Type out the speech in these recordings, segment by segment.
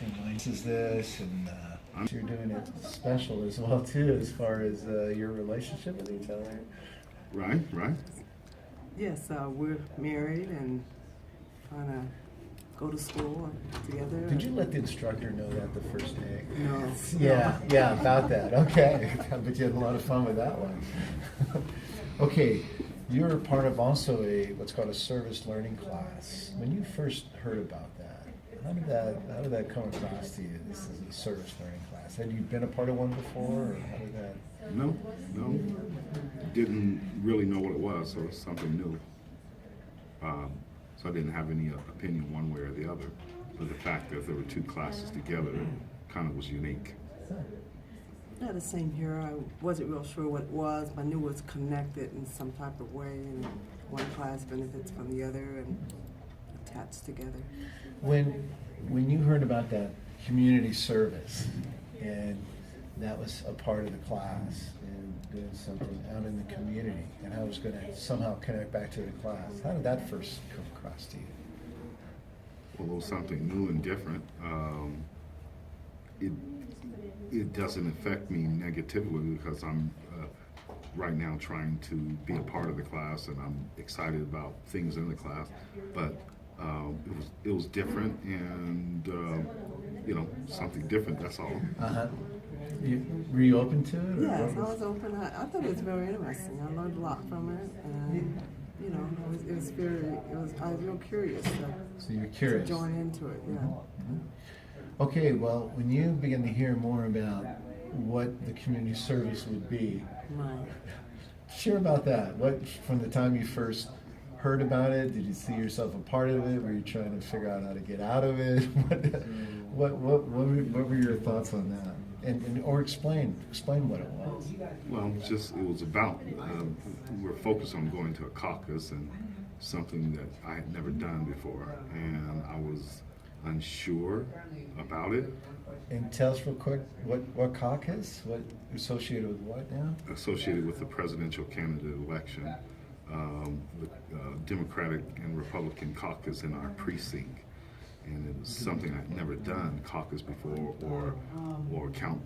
reminds us this, and you're doing it special as well too, as far as your relationship with each other. Right, right. Yes, we're married and trying to go to school together. Did you let the instructor know that the first day? No. Yeah, about that. Okay. I bet you had a lot of fun with that one. Okay, you're part of also what's called a service learning class. When you first heard about that, how did that come across to you? This is a service learning class. Had you been a part of one before, or how did that? No. Didn't really know what it was, so it's something new. So I didn't have any opinion one way or the other. But the fact that there were two classes together kind of was unique. Yeah, the same here. I wasn't real sure what it was, but I knew it was connected in some type of way, and one class benefits from the other and attached together. When you heard about that community service, and that was a part of the class, and doing something out in the community, and I was going to somehow connect back to the class, how did that first come across to you? Well, it was something new and different. It doesn't affect me negatively because I'm right now trying to be a part of the class, and I'm excited about things in the class. But it was different, and something different. That's all. Were you open to it? Yes, I was open. I thought it was very interesting. I learned a lot from it, and I was real curious. So you're curious. To join into it, yeah. Mm-hmm. Okay, well, when you begin to hear more about what the community service would be, Right. share about that. What, from the time you first heard about it, did you see yourself a part of it? Were you trying to figure out how to get out of it? What were your thoughts on that? Or explain what it was. Well, it was about, we're focused on going to a caucus, and something that I had never done before, and I was unsure about it. And tell us real quick, what caucus? What associated with what now? Associated with the presidential candidate election, the Democratic and Republican caucus in our precinct. And it was something I'd never done, caucus before, or count,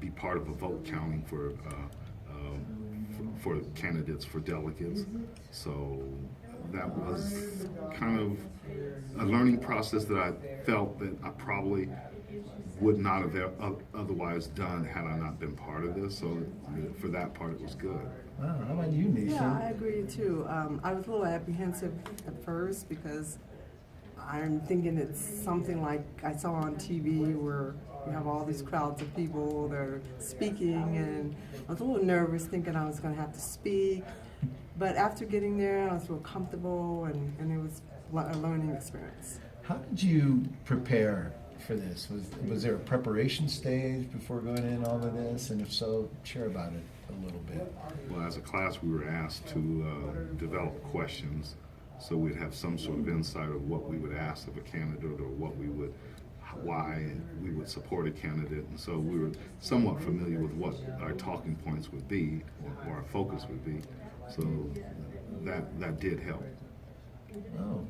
be part of a vote counting for candidates, for delegates. So that was kind of a learning process that I felt that I probably would not have otherwise done had I not been part of this. So for that part, it was good. Wow, how about you, Neecha? Yeah, I agree too. I was a little apprehensive at first because I'm thinking it's something like I saw on TV where you have all these crowds of people that are speaking, and I was a little nervous thinking I was going to have to speak. But after getting there, I was real comfortable, and it was a learning experience. How did you prepare for this? Was there a preparation stage before going in all of this? And if so, share about it a little bit. Well, as a class, we were asked to develop questions, so we'd have some sort of insight of what we would ask of a candidate, or why we would support a candidate. And so we were somewhat familiar with what our talking points would be, or our focus would be. So that did help. Oh.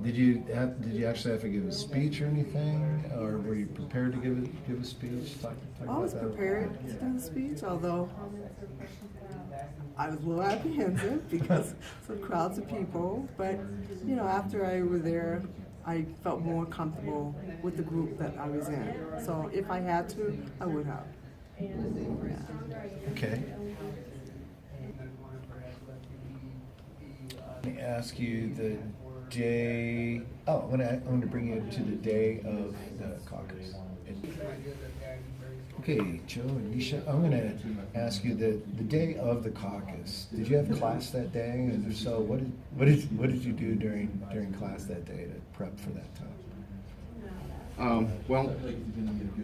Did you actually have to give a speech or anything, or were you prepared to give a speech? Talk I was prepared to do the speech, although I was a little apprehensive because some crowds of people. But after I was there, I felt more comfortable with the group that I was in. So if I had to, I would have. Yeah. Okay. Let me ask you the day. Oh, I'm going to bring you to the day of the caucus. Okay, Joe and Neecha, I'm going to ask you the day of the caucus. Did you have class that day? And if so, what did you do during class that day to prep for that time? Well,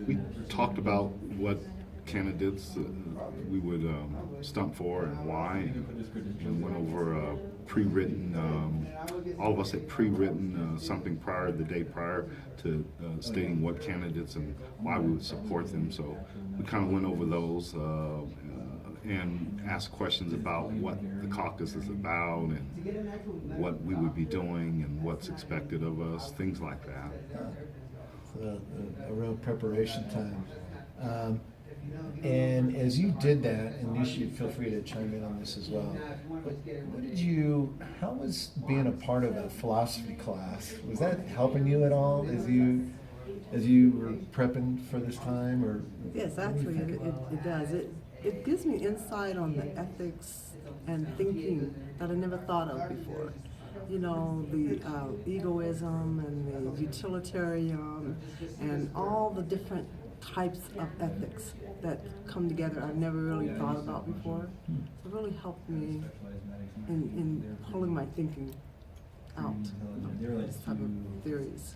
we talked about what candidates we would stump for and why, and went over pre-written. All of us had pre-written something the day prior to stating what candidates and why we would support them. So we kind of went over those and asked questions about what the caucus is about and what we would be doing and what's expected of us, things like that. a real preparation time. And as you did that, and you should feel free to chime in on this as well. How was being a part of a philosophy class? Was that helping you at all as you were prepping for this time, or? Yes, actually, it does. It gives me insight on the ethics and thinking that I never thought of before. You know, the egoism and the utilitarian and all the different types of ethics that come together I've never really thought about before. It really helped me in pulling my thinking out of this type of theories.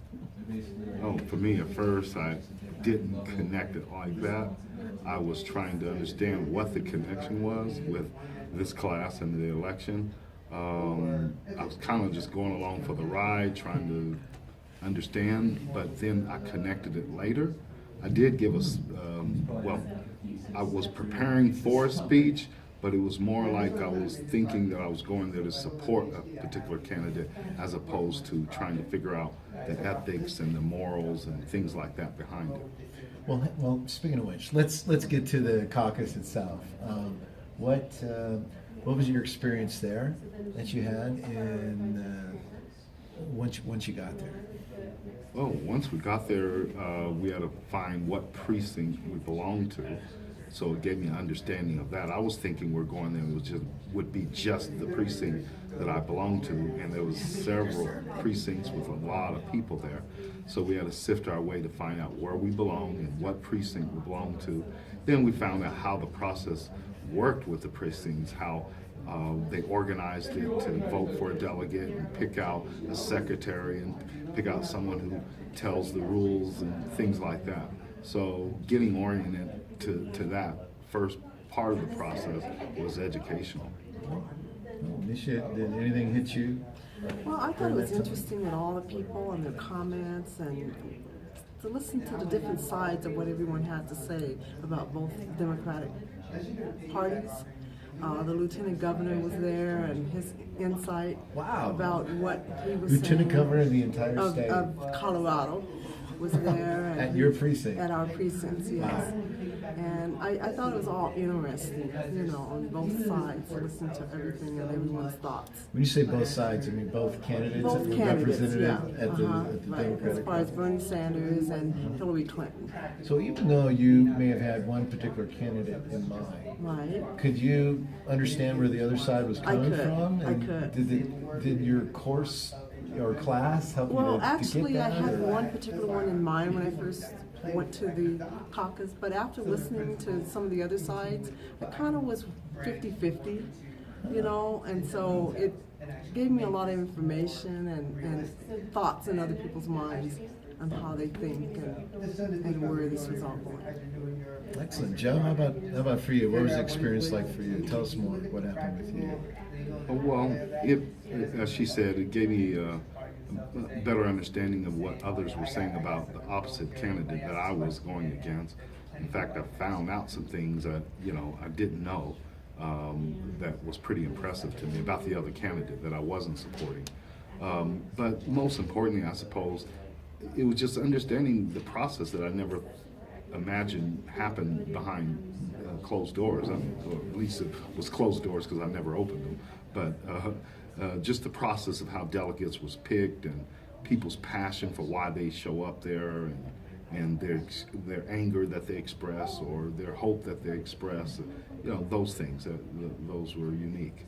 Oh, for me, at first, I didn't connect it like that. I was trying to understand what the connection was with this class and the election. I was kind of just going along for the ride, trying to understand, but then I connected it later. I did give us, I was preparing for a speech, but it was more like I was thinking that I was going there to support a particular candidate as opposed to trying to figure out the ethics and the morals and things like that behind it. Well, speaking of which, let's get to the caucus itself. What was your experience there that you had, and once you got there? Well, once we got there, we had to find what precinct we belonged to. So it gave me an understanding of that. I was thinking we're going there, would be just the precinct that I belonged to, and there was several precincts with a lot of people there. So we had to sift our way to find out where we belong and what precinct we belonged to. Then we found out how the process worked with the precincts, how they organized it to vote for a delegate and pick out a secretary and pick out someone who tells the rules and things like that. So getting oriented to that first part of the process was educational. Neecha, did anything hit you? Well, I thought it was interesting with all the people and their comments, and to listen to the different sides of what everyone had to say about both Democratic parties. The lieutenant governor was there, and his insight about what he was Lieutenant saying. Governor of the entire state of Colorado was there. And at your precinct. At our precincts, yes. Wow. And I thought it was all interesting, on both sides, to listen to everything and everyone's thoughts. When you say both sides, I mean both candidates Both that were candidates, represented yeah. at the Right. Democratic As far as Party. Bernie Sanders and Hillary Clinton. So even though you may have had one particular candidate in mind, Right. could you understand where the other side was coming could. from? I could. Did your course or class help you Well, to actually, get I that? had or- one particular one in mind when I first went to the caucus, but after listening to some of the other sides, it kind of was 50-50, and so it gave me a lot of information and thoughts in other people's minds on how they think and where this was all going. Excellent. Joe, how about for you? What was the experience like for you? Tell us more. What happened with you? Well, as she said, it gave me a better understanding of what others were saying about the opposite candidate that I was going against. In fact, I found out some things that I didn't know that was pretty impressive to me about the other candidate that I wasn't supporting. But most importantly, I suppose, it was just understanding the process that I never imagined happened behind closed doors. Or at least it was closed doors because I never opened them. But just the process of how delegates was picked and people's passion for why they show up there and their anger that they express or their hope that they express, those things, those were unique.